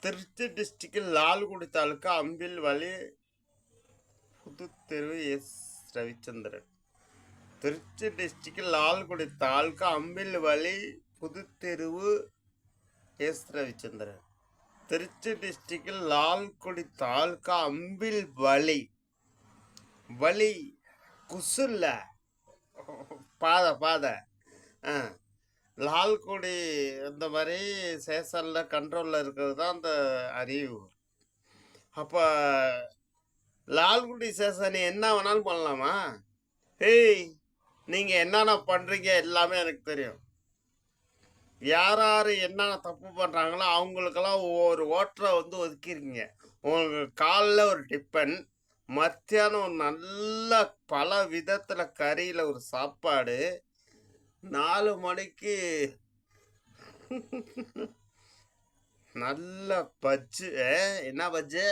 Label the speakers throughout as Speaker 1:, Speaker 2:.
Speaker 1: திருச்சி டிஸ்ட்ரிக்டில் லால்குடி தாலுக்கா அம்பில் வழி புதுத்தெரு எஸ் ரவிச்சந்திரன். திருச்சி டிஸ்ட்ரிக்டில் லால்குடி தாலுக்கா அம்பில் வழி புதுத்தெருவு எஸ் ரவிச்சந்திரன். திருச்சி டிஸ்ட்ரிக்டில் லால்குடி தாலுக்கா அம்பில் வழி வழி குசுல்ல பாதை லால்குடி இந்த மாதிரி சேஷனில் கண்ட்ரோலில் இருக்கிறது தான் அந்த அரியூர். அப்போ லால்குடி சேஷன் என்ன வேணாலும் பண்ணலாமா? ஏய், நீங்கள் என்னென்ன பண்ணுறீங்க எல்லாமே எனக்கு தெரியும். யார் யார் என்னென்ன தப்பு பண்ணுறாங்களோ அவங்களுக்கெல்லாம் ஒவ்வொரு ஓட்டரை வந்து ஒதுக்கிருக்கீங்க. உங்களுக்கு காலைல ஒரு டிஃபன், மத்தியானம் ஒரு நல்ல பல விதத்தில் கறியில் ஒரு சாப்பாடு, 4 மணிக்கு நல்ல பஜ்ஜு. என்ன பஜ்ஜு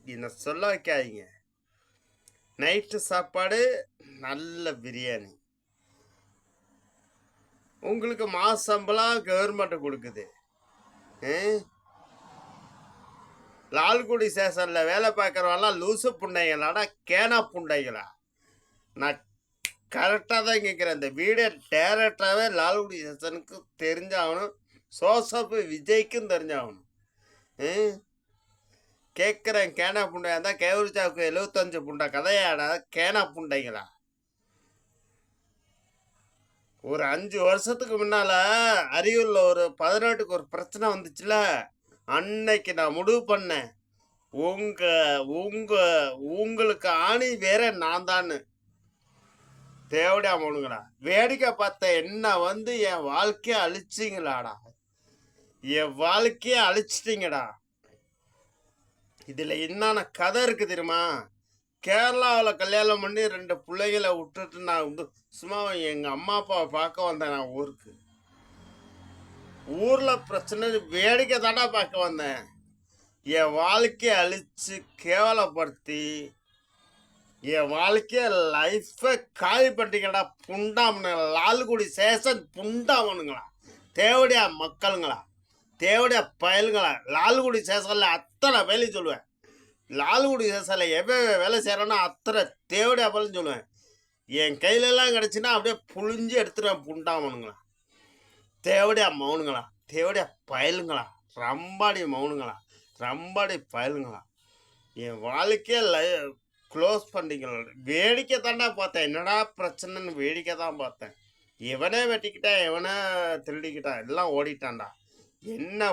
Speaker 1: என்ன சொல்ல வைக்காதீங்க. நைட்டு சாப்பாடு நல்ல பிரியாணி. உங்களுக்கு மாச சம்பளம் கவர்மெண்ட் கொடுக்குது. லால்குடி ஸ்டேஷனில் வேலை பார்க்குறவெல்லாம் லூசு புண்டைங்களாடா, கேனா புண்டைங்களா? நான் கரெக்டாக தான் கேட்குறேன். இந்த வீடியோ டேரக்டாகவே லால்குடி ஸ்டேஷனுக்கு தெரிஞ்சாகணும், சோசப்பு விஜய்க்கும் தெரிஞ்சாகணும். கேட்குறேன், கேனா புண்டையா இருந்தால் கேவரிச்சாவுக்கு 75 புண்டை கதையாடா, கேனா புண்டைங்களா? ஒரு 5 வருஷத்துக்கு முன்னால் அரியூரில் ஒரு 18க்கு ஒரு பிரச்சனை வந்துச்சுல, அன்னைக்கு நான் முடிவு பண்ணேன், உங்களுக்கு ஆணி வேற நான் தான்னு. தேவடியா போனுங்களா? வேடிக்கை பார்த்த என்ன வந்து என் வாழ்க்கையை அழிச்சிங்களாடா, என் வாழ்க்கையை அழிச்சிட்டிங்கடா. இதில் என்னென்ன கதை இருக்குது தெரியுமா? கேரளாவில் கல்யாணம் பண்ணி 2 பிள்ளைகளை விட்டுட்டு நான் வந்து சும்மா எங்கள் அம்மா அப்பாவை பார்க்க வந்தேன். நான் ஊரில் பிரச்சனை வேடிக்கை தாண்டா பார்க்க வந்தேன். என் வாழ்க்கையை அழித்து கேவலப்படுத்தி என் வாழ்க்கைய லைஃபை காலி பண்ணிட்டீங்கடா புண்டாமனுங்களா. லால்குடி சேஷன் புண்டாமனுங்களா, தேவடியா மக்களுங்களா, தேவடியா பயலுங்களா. லால்குடி சேஷனில் அத்தனை வேலையும் சொல்லுவேன். லால்குடி சேஷனில் எவ்வளோ வேலை செய்கிறேன்னா அத்தனை தேவடியா பயலும் சொல்லுவேன். என் கையிலெல்லாம் கிடச்சின்னா அப்படியே புழிஞ்சு எடுத்துருவேன் புண்டாமனுங்களா, தேவடியா மௌனுங்களா, தேவடியா பயலுங்களா, ரம்பாடி மௌனுங்களா, ரம்பாடி பயலுங்களா. என் வாழ்க்கையை க்ளோஸ் பண்ணிக்கலாம். வேடிக்கை தாண்டா பார்த்தேன். என்னடா பிரச்சனைன்னு வேடிக்கை தான் பார்த்தேன். எவனே வெட்டிக்கிட்டான், எவனே திருடிக்கிட்டான், எல்லாம் ஓடிட்டான்டா. என்ன